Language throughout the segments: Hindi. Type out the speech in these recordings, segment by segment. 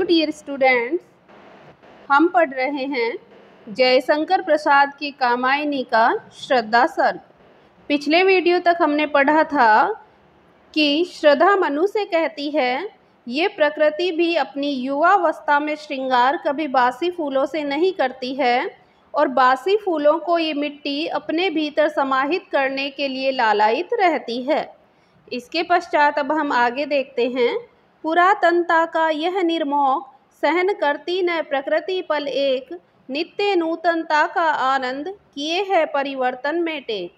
डियर स्टूडेंट्स, हम पढ़ रहे हैं जयशंकर प्रसाद की कामायनी का श्रद्धा सर्ग। पिछले वीडियो तक हमने पढ़ा था कि श्रद्धा मनु से कहती है, ये प्रकृति भी अपनी युवावस्था में श्रृंगार कभी बासी फूलों से नहीं करती है और बासी फूलों को ये मिट्टी अपने भीतर समाहित करने के लिए लालायित रहती है। इसके पश्चात अब हम आगे देखते हैं। पुरातनता का यह निर्मोह सहन करती न प्रकृति पल एक, नित्य नूतनता का आनंद किए है परिवर्तन में टेक।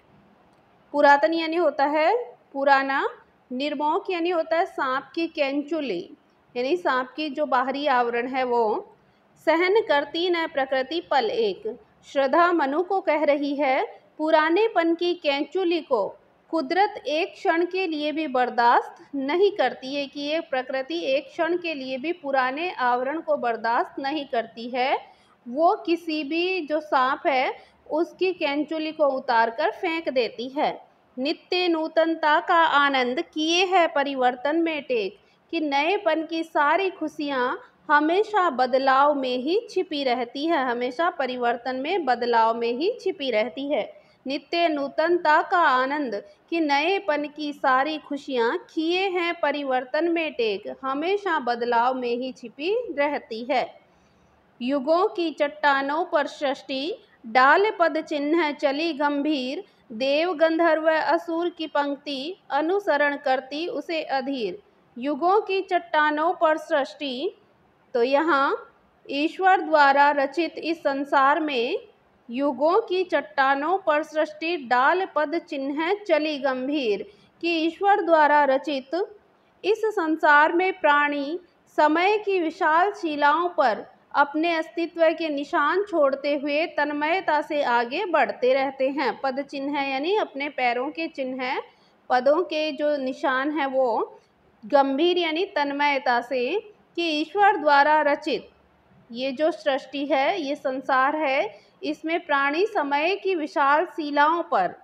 पुरातन यानी होता है पुराना, निर्मोह यानी होता है सांप की कैंचुली, यानी सांप की जो बाहरी आवरण है वो। सहन करती न प्रकृति पल एक, श्रद्धा मनु को कह रही है पुरानेपन की कैंचुली को कुदरत एक क्षण के लिए भी बर्दाश्त नहीं करती है, कि ये प्रकृति एक क्षण के लिए भी पुराने आवरण को बर्दाश्त नहीं करती है। वो किसी भी जो सांप है उसकी कैंचुली को उतार कर फेंक देती है। नित्य नूतनता का आनंद किए है परिवर्तन में टेक, कि नएपन की सारी खुशियाँ हमेशा बदलाव में ही छिपी रहती है, हमेशा परिवर्तन में बदलाव में ही छिपी रहती है। नित्य नूतनता का आनंद, कि नएपन की सारी खुशियाँ किए हैं परिवर्तन में टेक, हमेशा बदलाव में ही छिपी रहती है। युगों की चट्टानों पर सृष्टि डाल पद चिन्ह चली गंभीर, देव गंधर्व असुर की पंक्ति अनुसरण करती उसे अधीर। युगों की चट्टानों पर सृष्टि, तो यहाँ ईश्वर द्वारा रचित इस संसार में युगों की चट्टानों पर सृष्टि डाल पद चिन्ह चली गंभीर, कि ईश्वर द्वारा रचित इस संसार में प्राणी समय की विशाल शिलाओं पर अपने अस्तित्व के निशान छोड़ते हुए तन्मयता से आगे बढ़ते रहते हैं। पद चिन्ह यानी अपने पैरों के चिन्ह, पदों के जो निशान हैं वो गंभीर यानी तन्मयता से, कि ईश्वर द्वारा रचित ये जो सृष्टि है, ये संसार है, इसमें प्राणी समय की विशाल शिलाओं पर,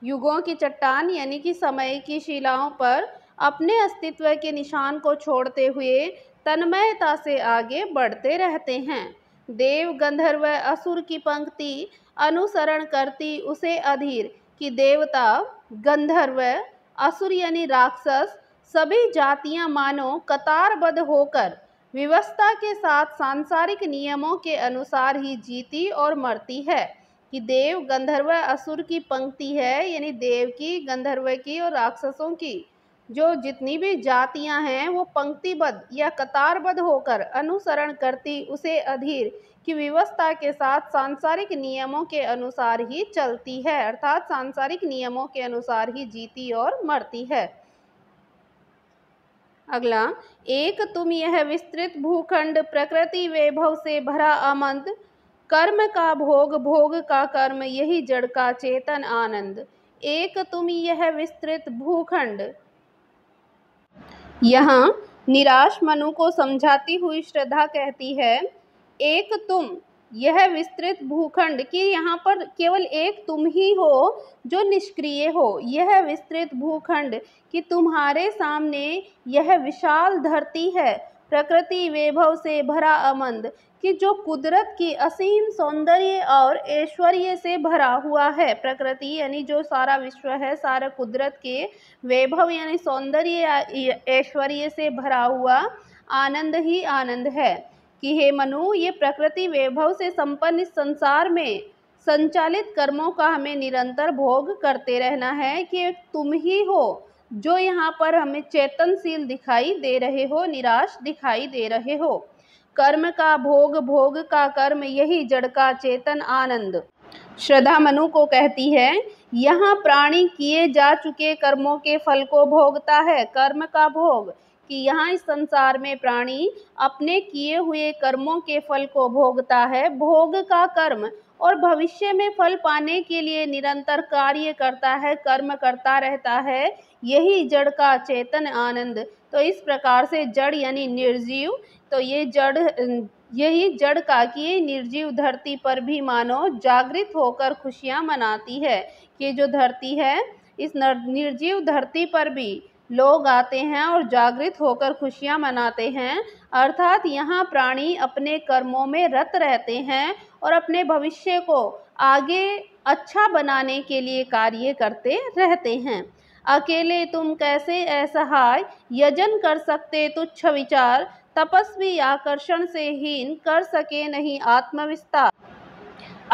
युगों की चट्टान यानी कि समय की शिलाओं पर अपने अस्तित्व के निशान को छोड़ते हुए तन्मयता से आगे बढ़ते रहते हैं। देव गंधर्व असुर की पंक्ति अनुसरण करती उसे अधीर, कि देवता गंधर्व असुर यानी राक्षस सभी जातियां मानो कतारबद्ध होकर व्यवस्था के साथ सांसारिक नियमों के अनुसार ही जीती और मरती है। कि देव गंधर्व असुर की पंक्ति है, यानी देव की, गंधर्व की और राक्षसों की जो जितनी भी जातियां हैं वो पंक्तिबद्ध या कतारबद्ध होकर अनुसरण करती उसे अधीर, की व्यवस्था के साथ सांसारिक नियमों के अनुसार ही चलती है, अर्थात सांसारिक नियमों के अनुसार ही जीती और मरती है। अगला, एक तुम यह विस्तृत भूखंड प्रकृति वैभव से भरा अमंद, कर्म का भोग भोग का कर्म यही जड़ का चेतन आनंद। एक तुम यह विस्तृत भूखंड, यहाँ निराश मनु को समझाती हुई श्रद्धा कहती है एक तुम यह विस्तृत भूखंड, कि यहाँ पर केवल एक तुम ही हो जो निष्क्रिय हो। यह विस्तृत भूखंड, कि तुम्हारे सामने यह विशाल धरती है, प्रकृति वैभव से भरा अमंद, कि जो कुदरत की असीम सौंदर्य और ऐश्वर्य से भरा हुआ है। प्रकृति यानी जो सारा विश्व है, सारा कुदरत के वैभव यानी सौंदर्य ऐश्वर्य से भरा हुआ आनंद ही आनंद है। कि हे मनु, ये प्रकृति वैभव से संपन्न इस संसार में संचालित कर्मों का हमें निरंतर भोग करते रहना है, कि तुम ही हो जो यहाँ पर हमें चेतनशील दिखाई दे रहे हो, निराश दिखाई दे रहे हो। कर्म का भोग भोग का कर्म यही जड़ का चेतन आनंद। श्रद्धा मनु को कहती है यहाँ प्राणी किए जा चुके कर्मों के फल को भोगता है। कर्म का भोग, कि यहाँ इस संसार में प्राणी अपने किए हुए कर्मों के फल को भोगता है, भोग का कर्म, और भविष्य में फल पाने के लिए निरंतर कार्य करता है, कर्म करता रहता है, यही जड़ का चेतन आनंद। तो इस प्रकार से जड़ यानी निर्जीव, तो ये जड़ यही जड़ का, कि ये निर्जीव धरती पर भी मानो जागृत होकर खुशियाँ मनाती है। कि जो धरती है, इस निर्जीव धरती पर भी लोग आते हैं और जागृत होकर खुशियां मनाते हैं। अर्थात यहाँ प्राणी अपने कर्मों में रत रहते हैं और अपने भविष्य को आगे अच्छा बनाने के लिए कार्य करते रहते हैं। अकेले तुम कैसे असहाय, यजन कर सकते तुच्छ विचार, तपस्वी आकर्षण से हीन, कर सके नहीं आत्मविस्तार।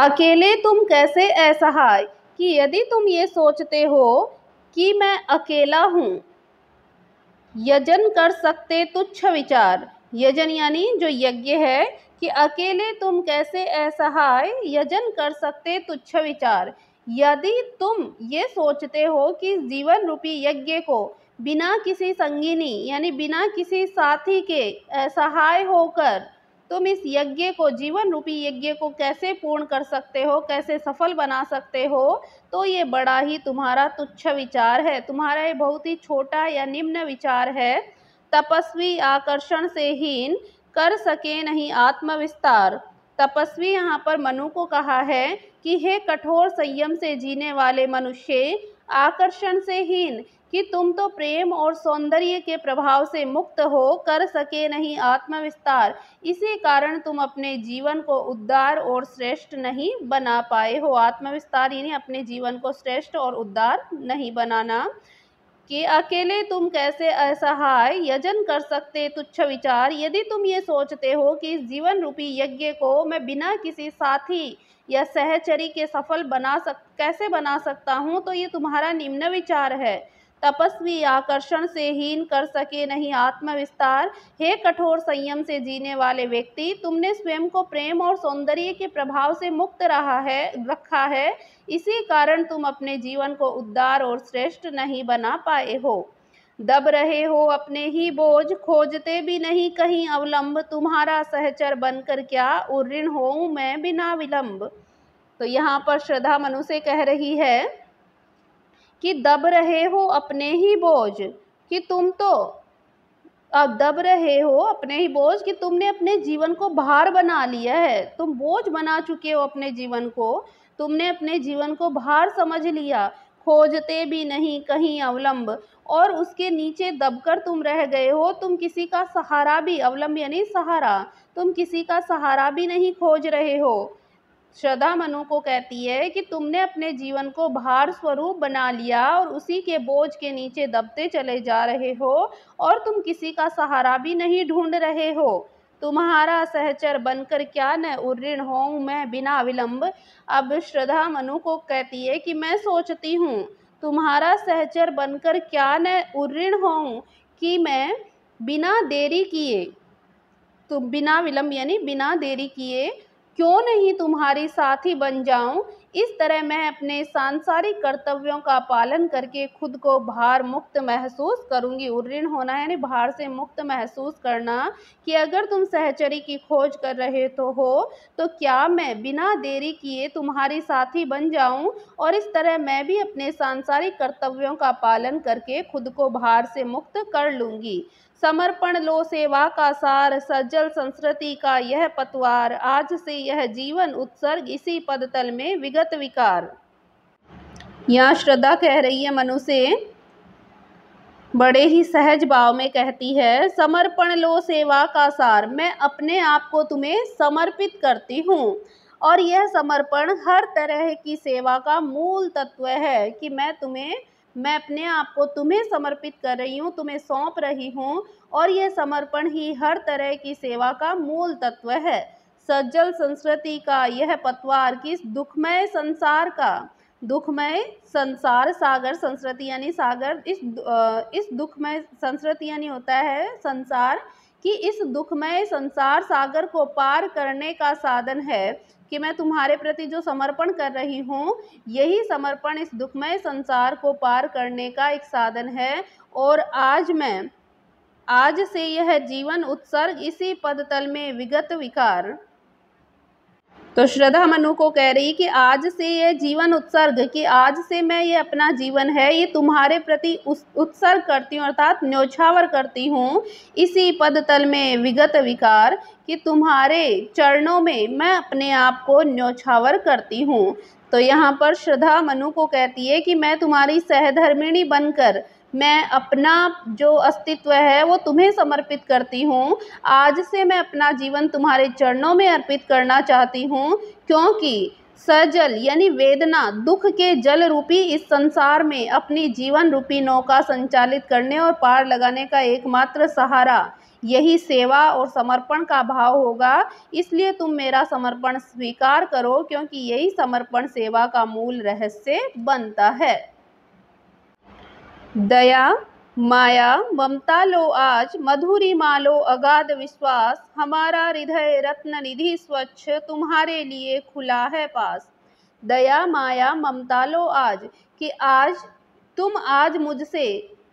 अकेले तुम कैसे असहाय, कि यदि तुम ये सोचते हो कि मैं अकेला हूँ, यजन कर सकते तुच्छ विचार, यजन यानी जो यज्ञ है, कि अकेले तुम कैसे असहाय, यजन कर सकते तुच्छ विचार। यदि तुम ये सोचते हो कि जीवन रूपी यज्ञ को बिना किसी संगिनी यानी बिना किसी साथी के असहाय होकर तुम इस यज्ञ को, जीवन रूपी यज्ञ को कैसे पूर्ण कर सकते हो, कैसे सफल बना सकते हो, तो ये बड़ा ही तुम्हारा तुच्छ विचार है, तुम्हारा ये बहुत ही छोटा या निम्न विचार है। तपस्वी आकर्षण से हीन, कर सके नहीं आत्मविस्तार। तपस्वी यहाँ पर मनु को कहा है कि हे कठोर संयम से जीने वाले मनुष्य, आकर्षण से हीन, कि तुम तो प्रेम और सौंदर्य के प्रभाव से मुक्त हो, कर सके नहीं आत्मविस्तार, इसी कारण तुम अपने जीवन को उद्धार और श्रेष्ठ नहीं बना पाए हो। आत्मविस्तार यानी अपने जीवन को श्रेष्ठ और उद्धार नहीं बनाना। कि अकेले तुम कैसे असहाय, यजन कर सकते तुच्छ विचार। यदि तुम ये सोचते हो कि इस जीवन रूपी यज्ञ को मैं बिना किसी साथी या सहचरी के सफल कैसे बना सकता हूँ, तो ये तुम्हारा निम्न विचार है। तपस्वी आकर्षण से हीन, कर सके नहीं आत्मविस्तार। हे कठोर संयम से जीने वाले व्यक्ति, तुमने स्वयं को प्रेम और सौंदर्य के प्रभाव से मुक्त रखा है, इसी कारण तुम अपने जीवन को उद्धार और श्रेष्ठ नहीं बना पाए हो। दब रहे हो अपने ही बोझ, खोजते भी नहीं कहीं अवलंब, तुम्हारा सहचर बनकर क्या उर्ऋण होऊं मैं बिना विलंब। तो यहाँ पर श्रद्धा मनु से कह रही है कि दब रहे हो अपने ही बोझ, कि तुम तो अब दब रहे हो अपने ही बोझ, कि तुमने अपने जीवन को भार बना लिया है, तुम बोझ बना चुके हो अपने जीवन को, तुमने अपने जीवन को भार समझ लिया। खोजते भी नहीं कहीं अवलंब, और उसके नीचे दबकर तुम रह गए हो, तुम किसी का सहारा भी, अवलंब यानी सहारा, तुम किसी का सहारा भी नहीं खोज रहे हो। श्रद्धा मनु को कहती है कि तुमने अपने जीवन को भार स्वरूप बना लिया और उसी के बोझ के नीचे दबते चले जा रहे हो, और तुम किसी का सहारा भी नहीं ढूंढ रहे हो। तुम्हारा सहचर बनकर क्या न उर्ऋण होऊं मैं बिना विलंब। अब श्रद्धा मनु को कहती है कि मैं सोचती हूँ तुम्हारा सहचर बनकर क्या न उर्ऋण होऊं, कि मैं बिना देरी किए, तुम बिना विलंब यानी बिना देरी किए क्यों नहीं तुम्हारी साथी बन जाऊं। इस तरह मैं अपने सांसारिक कर्तव्यों का पालन करके खुद को भार मुक्त महसूस करूंगी। उर्ऋण होना यानी भार से मुक्त महसूस करना, कि अगर तुम सहचरी की खोज कर रहे तो क्या मैं बिना देरी किए तुम्हारी साथी बन जाऊं, और इस तरह मैं भी अपने सांसारिक कर्तव्यों का पालन करके खुद को भार से मुक्त कर लूंगी। समर्पण लो सेवा का सार, सज्जल संस्कृति का यह पतवार, आज से यह जीवन उत्सर्ग इसी पदतल में विगत विकार। यहाँ श्रद्धा कह रही है मनु से, बड़े ही सहज भाव में कहती है, समर्पण लो सेवा का सार, मैं अपने आप को तुम्हें समर्पित करती हूँ, और यह समर्पण हर तरह की सेवा का मूल तत्व है, कि मैं अपने आप को तुम्हें समर्पित कर रही हूँ, तुम्हें सौंप रही हूँ, और यह समर्पण ही हर तरह की सेवा का मूल तत्व है। सज्जल संस्कृति का यह पतवार, किस दुखमय संसार का, दुखमय संसार, सागर संस्कृति यानी सागर, इस दुखमय संस्कृति यानी होता है संसार, कि इस दुखमय संसार सागर को पार करने का साधन है, कि मैं तुम्हारे प्रति जो समर्पण कर रही हूँ, यही समर्पण इस दुखमय संसार को पार करने का एक साधन है। और आज से यह जीवन उत्सर्ग इसी पदतल में विगत विकार। तो श्रद्धा मनु को कह रही कि आज से यह जीवन उत्सर्ग, कि आज से मैं ये अपना जीवन है ये तुम्हारे प्रति उत्सर्ग करती हूँ, अर्थात न्योछावर करती हूँ इसी पदतल में विगत विकार, कि तुम्हारे चरणों में मैं अपने आप को न्योछावर करती हूँ। तो यहाँ पर श्रद्धा मनु को कहती है कि मैं तुम्हारी सहधर्मिणी बनकर मैं अपना जो अस्तित्व है वो तुम्हें समर्पित करती हूँ। आज से मैं अपना जीवन तुम्हारे चरणों में अर्पित करना चाहती हूँ, क्योंकि सजल यानी वेदना, दुख के जल रूपी इस संसार में अपनी जीवन रूपी नौका संचालित करने और पार लगाने का एकमात्र सहारा यही सेवा और समर्पण का भाव होगा। इसलिए तुम मेरा समर्पण स्वीकार करो, क्योंकि यही समर्पण सेवा का मूल रहस्य बनता है। दया, माया, ममता लो आज, मधुरिमा लो अगाध विश्वास, हमारा हृदय रत्न निधि स्वच्छ तुम्हारे लिए खुला है पास। दया, माया, ममता लो आज, कि आज तुम आज मुझसे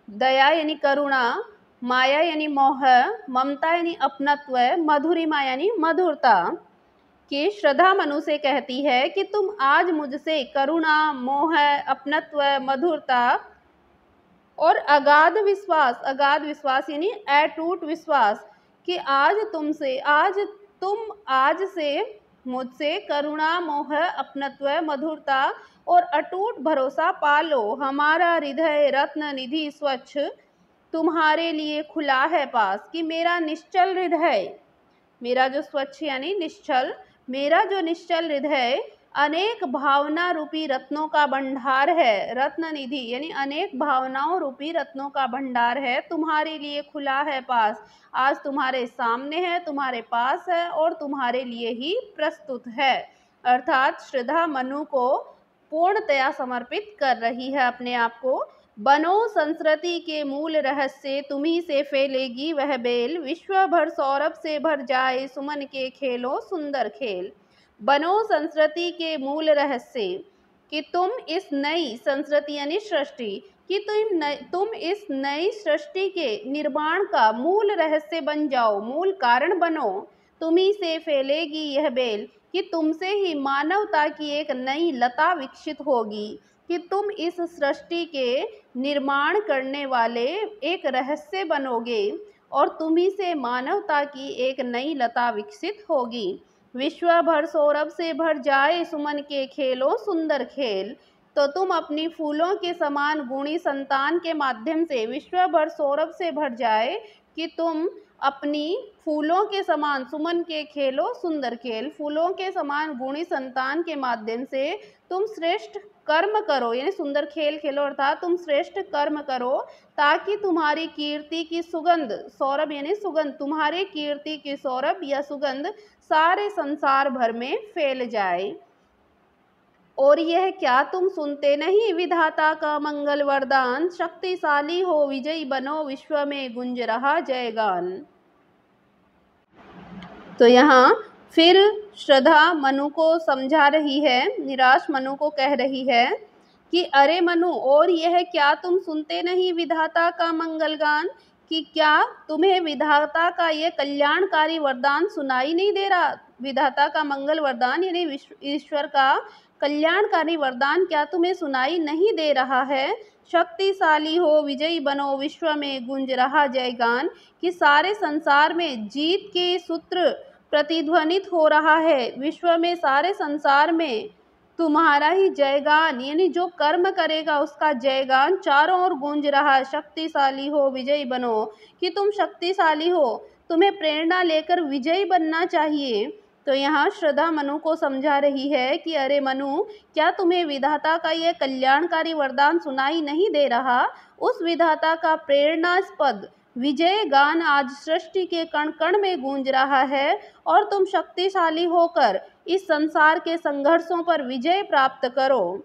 दया यानी करुणा, माया यानी मोह, ममता यानी अपनत्व, मधुरिमा यानी मधुरता की श्रद्धा मनु से कहती है कि तुम आज मुझसे करुणा, मोह, अपनत्व, मधुरता और अगाध विश्वास यानी अटूट विश्वास, कि आज तुम आज से मुझसे करुणा, मोह, अपनत्व, मधुरता और अटूट भरोसा पालो। हमारा हृदय रत्न निधि स्वच्छ तुम्हारे लिए खुला है पास, कि मेरा निश्चल हृदय, मेरा जो स्वच्छ यानी निश्चल, मेरा जो निश्चल हृदय अनेक भावना रूपी रत्नों का भंडार है। रत्न निधि यानी अनेक भावनाओं रूपी रत्नों का भंडार है, तुम्हारे लिए खुला है पास। आज तुम्हारे सामने है, तुम्हारे पास है और तुम्हारे लिए ही प्रस्तुत है। अर्थात श्रद्धा मनु को पूर्णतया समर्पित कर रही है अपने आप को। बनो संस्कृति के मूल रहस्य, तुम्ही से फैलेगी वह बेल, विश्व भर सौरभ से भर जाए, सुमन के खेलो सुंदर खेल। बनो संस्कृति के मूल रहस्य, कि तुम इस नई संस्कृति यानी सृष्टि, कि तुम इस नई सृष्टि के निर्माण का मूल रहस्य बन जाओ, मूल कारण बनो। तुम्ही से फैलेगी यह बेल, कि तुमसे ही मानवता की एक नई लता विकसित होगी, कि तुम इस सृष्टि के निर्माण करने वाले एक रहस्य बनोगे और तुम्ही से मानवता की एक नई लता विकसित होगी। विश्व भर सौरभ से भर जाए, सुमन के खेलो सुंदर खेल। तो तुम अपनी फूलों के समान गुणी संतान के माध्यम से विश्व भर सौरभ से भर जाए, कि तुम अपनी फूलों के समान, सुमन के खेलो सुंदर खेल, फूलों के समान गुणी संतान के माध्यम से तुम श्रेष्ठ कर्म करो, यानी सुंदर खेल खेलो, अर्थात तुम श्रेष्ठ कर्म करो, ताकि तुम्हारी कीर्ति की सुगंध, सौरभ यानी सुगंध, तुम्हारे कीर्ति की सौरभ या सुगंध सारे संसार भर में फैल जाए। और यह क्या तुम सुनते नहीं, विधाता का मंगल वरदान, शक्तिशाली हो विजयी बनो, विश्व में गुंज रहा जयगान। तो यहाँ फिर श्रद्धा मनु को समझा रही है, निराश मनु को कह रही है कि अरे मनु, और यह क्या तुम सुनते नहीं विधाता का मंगल गान, कि क्या तुम्हें विधाता का यह कल्याणकारी वरदान सुनाई नहीं दे रहा। विधाता का मंगल वरदान यानी ईश्वर का कल्याणकारी वरदान क्या तुम्हें सुनाई नहीं दे रहा है। शक्तिशाली हो विजयी बनो, विश्व में गुंज रहा जयगान, कि सारे संसार में जीत के सूत्र प्रतिध्वनित हो रहा है, विश्व में सारे संसार में तुम्हारा ही जयगान, यानी जो कर्म करेगा उसका जयगान चारों ओर गूंज रहा है। शक्तिशाली हो विजयी बनो, कि तुम शक्तिशाली हो, तुम्हें प्रेरणा लेकर विजयी बनना चाहिए। तो यहाँ श्रद्धा मनु को समझा रही है कि अरे मनु, क्या तुम्हें विधाता का यह कल्याणकारी वरदान सुनाई नहीं दे रहा। उस विधाता का प्रेरणास्पद विजय गान आज सृष्टि के कण कण में गूंज रहा है, और तुम शक्तिशाली होकर इस संसार के संघर्षों पर विजय प्राप्त करो।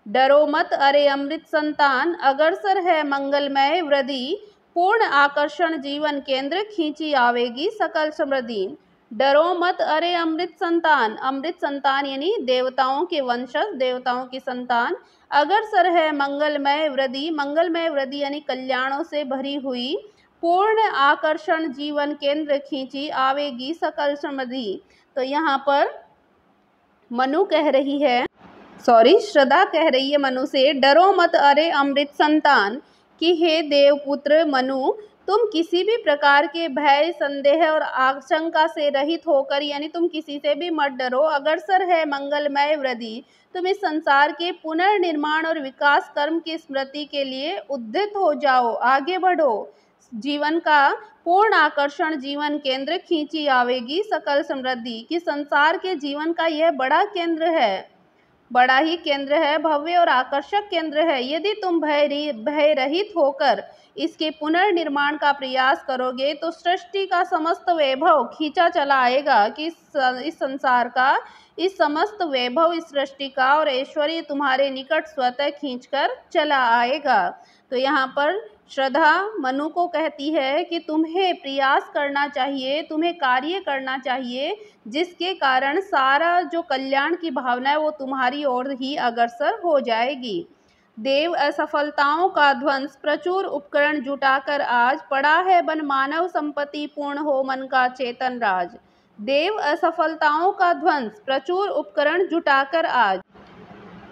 डरो मत अरे अमृत संतान, अग्रसर है मंगलमय वृद्धि, पूर्ण आकर्षण जीवन केंद्र खींची आवेगी सकल समृद्धि। डरो मत अरे अमृत संतान यानी देवताओं के वंशज, देवताओं की संतान। अग्रसर है मंगलमय वृद्धि यानी कल्याणों से भरी हुई, पूर्ण आकर्षण जीवन केंद्र खींची आवेगी सकल समृद्धि। तो यहाँ पर मनु कह रही है, श्रद्धा कह रही है मनु से, डरो मत अरे अमृत संतान, कि हे देवपुत्र मनु, तुम किसी भी प्रकार के भय, संदेह और आशंका से रहित होकर, यानी तुम किसी से भी मत डरो, अग्रसर है मंगलमय वृद्धि। तुम इस संसार के पुनर्निर्माण और विकास कर्म की स्मृति के लिए उद्यत हो जाओ, आगे बढ़ो। जीवन का पूर्ण आकर्षण जीवन केंद्र खींची आवेगी सकल समृद्धि, कि संसार के जीवन का यह बड़ा केंद्र है, बड़ा ही केंद्र है, भव्य और आकर्षक केंद्र है। यदि तुम भय रहित होकर इसके पुनर्निर्माण का प्रयास करोगे तो सृष्टि का समस्त वैभव खींचा चला आएगा, कि इस संसार का, इस समस्त वैभव, इस सृष्टि का और ऐश्वर्य तुम्हारे निकट स्वतः खींचकर चला आएगा। तो यहाँ पर श्रद्धा मनु को कहती है कि तुम्हें प्रयास करना चाहिए, तुम्हें कार्य करना चाहिए, जिसके कारण सारा जो कल्याण की भावना है वो तुम्हारी ओर ही अग्रसर हो जाएगी। देव असफलताओं का ध्वंस प्रचुर उपकरण जुटाकर आज, पड़ा है बन मानव संपत्ति पूर्ण हो मन का चेतन राज। देव असफलताओं का ध्वंस प्रचुर उपकरण जुटाकर आज,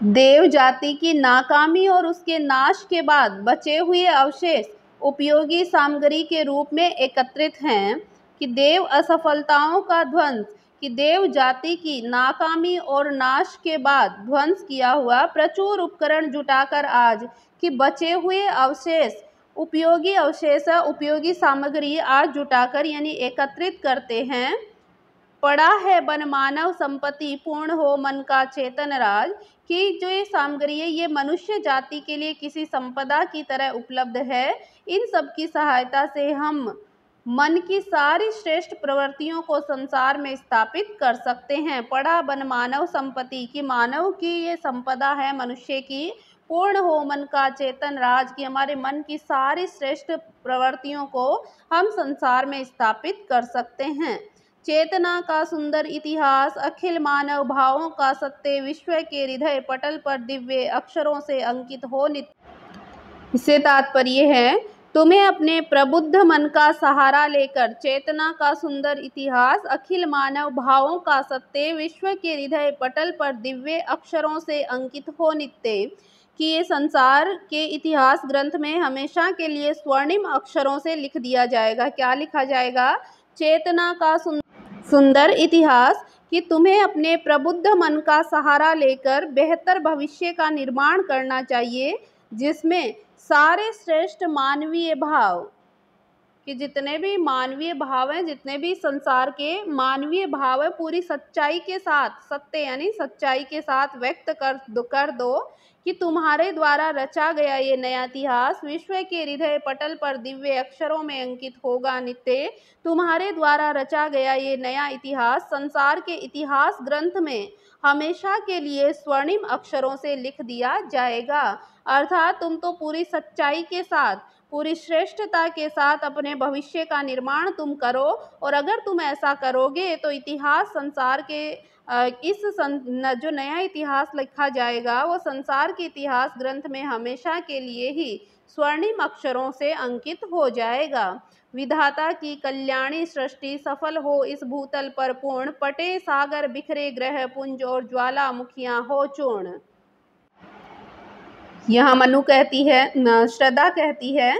देव जाति की नाकामी और उसके नाश के बाद बचे हुए अवशेष उपयोगी सामग्री के रूप में एकत्रित हैं। कि देव असफलताओं का ध्वंस, कि देव जाति की नाकामी और नाश के बाद ध्वंस किया हुआ प्रचुर उपकरण जुटाकर आज, कि बचे हुए अवशेष, उपयोगी अवशेष, उपयोगी सामग्री आज जुटाकर यानी एकत्रित करते हैं। पड़ा है बन मानव संपत्ति पूर्ण हो मन का चेतन राज, कि जो ये सामग्री है ये मनुष्य जाति के लिए किसी संपदा की तरह उपलब्ध है। इन सब की सहायता से हम मन की सारी श्रेष्ठ प्रवृत्तियों को संसार में स्थापित कर सकते हैं। पड़ा बन मानव संपत्ति, की मानव की ये संपदा है मनुष्य की, पूर्ण हो मन का चेतन राज, की हमारे मन की सारी श्रेष्ठ प्रवृत्तियों को हम संसार में स्थापित कर सकते हैं। चेतना का सुंदर इतिहास, अखिल मानव भावों का सत्य, विश्व के हृदय पटल पर दिव्य अक्षरों से अंकित हो नित्य। इससे तात्पर्य है तुम्हें अपने प्रबुद्ध मन का सहारा लेकर चेतना का सुंदर इतिहास, अखिल मानव भावों का सत्य, विश्व के हृदय पटल पर दिव्य अक्षरों से अंकित हो नित्य, कि ये संसार के इतिहास ग्रंथ में हमेशा के लिए स्वर्णिम अक्षरों से लिख दिया जाएगा। क्या लिखा जाएगा? चेतना का सुंदर इतिहास, कि तुम्हें अपने प्रबुद्ध मन का सहारा लेकर बेहतर भविष्य का निर्माण करना चाहिए, जिसमें सारे श्रेष्ठ मानवीय भाव, कि जितने भी मानवीय भाव हैं, जितने भी संसार के मानवीय भाव है, पूरी सच्चाई के साथ, सत्य यानी सच्चाई के साथ व्यक्त कर दो, कि तुम्हारे द्वारा रचा गया ये नया इतिहास विश्व के हृदय पटल पर दिव्य अक्षरों में अंकित होगा नित्य। तुम्हारे द्वारा रचा गया ये नया इतिहास संसार के इतिहास ग्रंथ में हमेशा के लिए स्वर्णिम अक्षरों से लिख दिया जाएगा। अर्थात तुम तो पूरी सच्चाई के साथ, पूरी श्रेष्ठता के साथ अपने भविष्य का निर्माण तुम करो, और अगर तुम ऐसा करोगे तो इतिहास संसार के जो नया इतिहास लिखा जाएगा वो संसार के इतिहास ग्रंथ में हमेशा के लिए ही स्वर्णिम अक्षरों से अंकित हो जाएगा। विधाता की कल्याणी सृष्टि सफल हो इस भूतल पर पूर्ण, पटे सागर बिखरे ग्रह पुंज और ज्वालामुखियां हो चूर्ण। यहाँ मनु कहती है, श्रद्धा कहती है,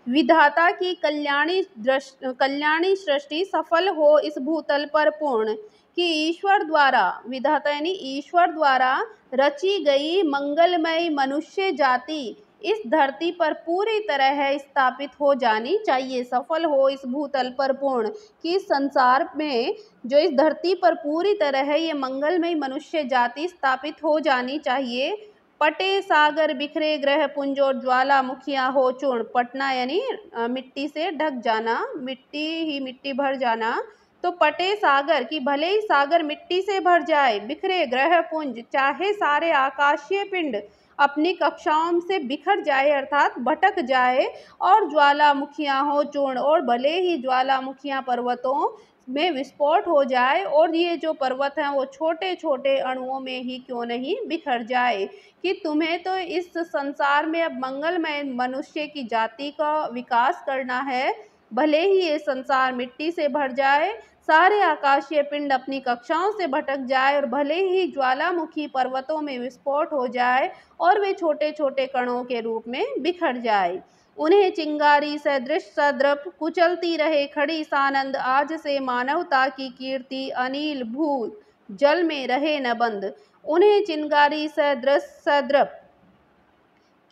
विधाता की कल्याणी सृष्टि सफल हो इस भूतल पर पूर्ण, कि ईश्वर द्वारा, विधाता यानी ईश्वर द्वारा रची गई मंगलमय मनुष्य जाति इस धरती पर पूरी तरह स्थापित हो जानी चाहिए। सफल हो इस भूतल पर पूर्ण, कि इस संसार में जो इस धरती पर पूरी तरह ये मंगलमय मनुष्य जाति स्थापित हो जानी चाहिए। पटे सागर बिखरे ग्रह पुंज और ज्वालामुखियां हो चूर्ण, पटना यानी मिट्टी से ढक जाना, मिट्टी ही मिट्टी भर जाना। तो पटे सागर, की भले ही सागर मिट्टी से भर जाए, बिखरे ग्रह पुंज, चाहे सारे आकाशीय पिंड अपनी कक्षाओं से बिखर जाए अर्थात भटक जाए, और ज्वालामुखियां हो चूर्ण, और भले ही ज्वालामुखियां पर्वतों में विस्फोट हो जाए, और ये जो पर्वत हैं वो छोटे छोटे अणुओं में ही क्यों नहीं बिखर जाए। कि तुम्हें तो इस संसार में अब मंगलमय मनुष्य की जाति का विकास करना है, भले ही ये संसार मिट्टी से भर जाए, सारे आकाशीय पिंड अपनी कक्षाओं से भटक जाए, और भले ही ज्वालामुखी पर्वतों में विस्फोट हो जाए और वे छोटे छोटे कणों के रूप में बिखर जाए। उन्हें चिंगारी सदृश सद्रप कुचलती रहे खड़ी सानंद, आज से मानवता की कीर्ति अनिल भू जल में रहे न बंद। उन्हें चिंगारी सदृश सद्रप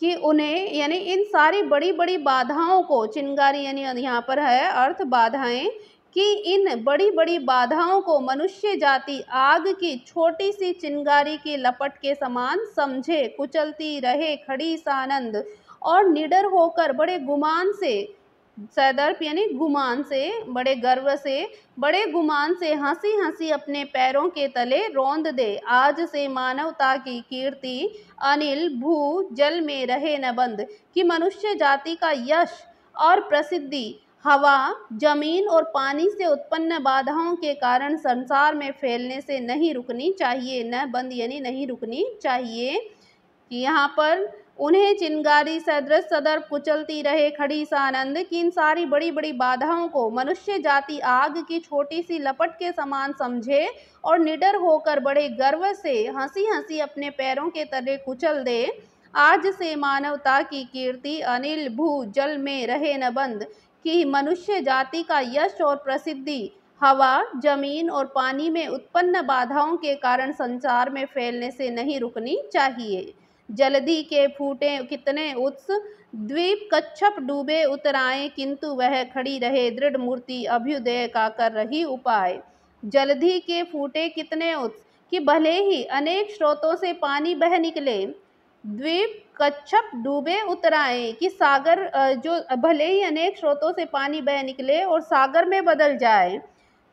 कि उन्हें यानी इन सारी बड़ी बड़ी बाधाओं को, चिंगारी यानी यहाँ पर है अर्थ बाधाएं, कि इन बड़ी बड़ी बाधाओं को मनुष्य जाति आग की छोटी सी चिंगारी की लपट के समान समझे, कुचलती रहे खड़ी सानंद और निडर होकर बड़े गुमान से, सदर्प यानी गुमान से, बड़े गर्व से, बड़े गुमान से हंसी हंसी अपने पैरों के तले रौंद दे, आज से मानवता की कीर्ति अनिल भू जल में रहे न बंद। कि मनुष्य जाति का यश और प्रसिद्धि हवा, जमीन और पानी से उत्पन्न बाधाओं के कारण संसार में फैलने से नहीं रुकनी चाहिए, न बंद यानी नहीं रुकनी चाहिए। कि यहाँ पर उन्हें चिंगारी सदृश सदर्प कुचलती रहे खड़ी सानंद, कि इन सारी बड़ी बड़ी बाधाओं को मनुष्य जाति आग की छोटी सी लपट के समान समझे और निडर होकर बड़े गर्व से हंसी हंसी अपने पैरों के तले कुचल दे, आज से मानवता की कीर्ति अनिल भू जल में रहे न बंद। कि मनुष्य जाति का यश और प्रसिद्धि हवा, जमीन और पानी में उत्पन्न बाधाओं के कारण संसार में फैलने से नहीं रुकनी चाहिए। जलधि के फूटे कितने उत्स, द्वीप कच्छप डूबे उतराए, किंतु वह खड़ी रहे दृढ़ मूर्ति अभ्युदय का कर रही उपाय। जलधि के फूटे कितने उत्स, कि भले ही अनेक स्रोतों से पानी बह निकले, द्वीप कच्छप डूबे उतराए, कि सागर जो भले ही अनेक स्रोतों से पानी बह निकले और सागर में बदल जाए,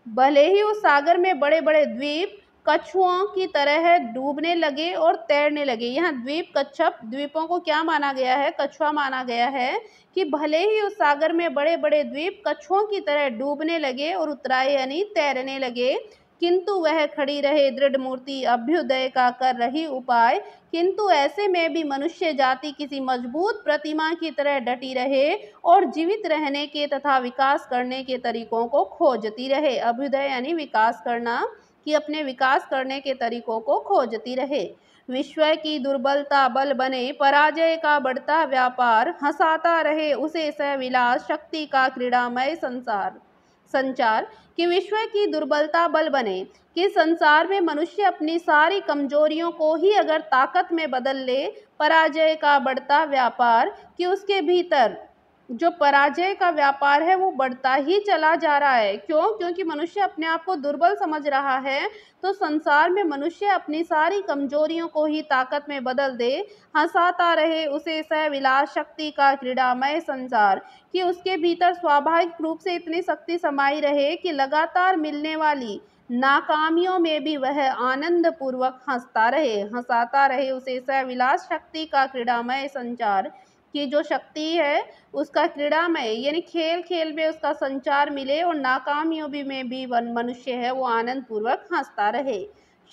भले ही उस सागर में बड़े बड़े द्वीप कछुओं की तरह डूबने लगे और तैरने लगे। यहाँ द्वीप कच्छप, द्वीपों को क्या माना गया है, कछुआ माना गया है। कि भले ही उस सागर में बड़े बड़े द्वीप कछुओं की तरह डूबने लगे और उतराए यानी तैरने लगे, किंतु वह खड़ी रहे दृढ़ मूर्ति अभ्युदय का कर रही उपाय। किंतु ऐसे में भी मनुष्य जाति किसी मजबूत प्रतिमा की तरह डटी रहे और जीवित रहने के तथा विकास करने के तरीकों को खोजती रहे। अभ्युदय यानी विकास करना, कि अपने विकास करने के तरीकों को खोजती रहे। विश्व की दुर्बलता बल बने, पराजय का बढ़ता व्यापार, हंसाता रहे उसे सविलास शक्ति का क्रीड़ामय संचार। कि विश्व की दुर्बलता बल बने, कि संसार में मनुष्य अपनी सारी कमजोरियों को ही अगर ताकत में बदल ले, पराजय का बढ़ता व्यापार, कि उसके भीतर जो पराजय का व्यापार है वो बढ़ता ही चला जा रहा है। क्यों? क्योंकि मनुष्य अपने आप को दुर्बल समझ रहा है। तो संसार में मनुष्य अपनी सारी कमजोरियों को ही ताकत में बदल दे, हंसाता रहे उसे सविलास शक्ति का क्रीड़ामय संसार, कि उसके भीतर स्वाभाविक रूप से इतनी शक्ति समाई रहे कि लगातार मिलने वाली नाकामियों में भी वह आनंद पूर्वक हंसता रहे, हंसाता रहे उसे सविलास शक्ति का क्रीड़ामय संचार। की जो शक्ति है उसका क्रीड़ामय यानी खेल खेल में उसका संचार मिले और नाकामियों में भी मनुष्य है वो आनंद पूर्वक हंसता रहे।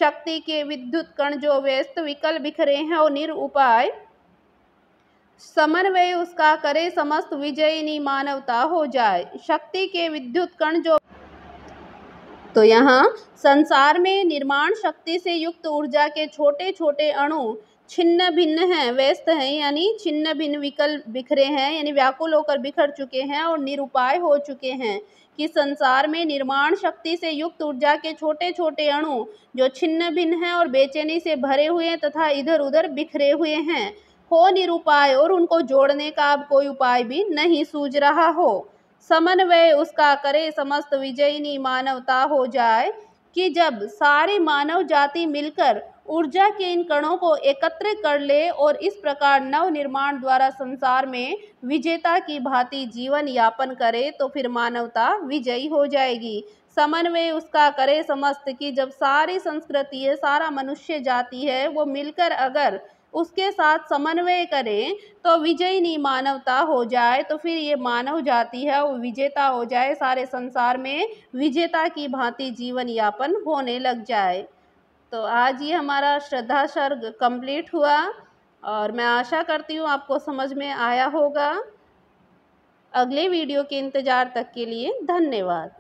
शक्ति के विद्युत कण जो व्यस्त विकल बिखरे हैं और निरुपाय, समन्वय उसका करे समस्त विजयिनी मानवता हो जाए। शक्ति के विद्युत कण जो, तो यहाँ संसार में निर्माण शक्ति से युक्त ऊर्जा के छोटे छोटे अणु छिन्न भिन्न हैं, व्यस्त हैं यानी छिन्न भिन्न विकल बिखरे हैं यानी व्याकुल होकर बिखर चुके हैं और निरुपाय हो चुके हैं। कि संसार में निर्माण शक्ति से युक्त ऊर्जा के छोटे छोटे अणु जो छिन्न भिन्न हैं और बेचैनी से भरे हुए हैं तथा इधर उधर बिखरे हुए हैं, हो निरुपाय और उनको जोड़ने का अब कोई उपाय भी नहीं सूझ रहा हो। समन्वय उसका करे समस्त विजयिनी मानवता हो जाए। कि जब सारी मानव जाति मिलकर ऊर्जा के इन कणों को एकत्र कर ले और इस प्रकार नव निर्माण द्वारा संसार में विजेता की भांति जीवन यापन करे, तो फिर मानवता विजयी हो जाएगी। समन्वय उसका करे समस्त, की जब सारी संस्कृति है, सारा मनुष्य जाति है, वो मिलकर अगर उसके साथ समन्वय करें तो विजयिनी मानवता हो जाए, तो फिर ये मानव जाति है वो विजेता हो जाए, सारे संसार में विजेता की भांति जीवन यापन होने लग जाए। तो आज ये हमारा श्रद्धा सर्ग कंप्लीट हुआ और मैं आशा करती हूँ आपको समझ में आया होगा। अगले वीडियो के इंतज़ार तक के लिए धन्यवाद।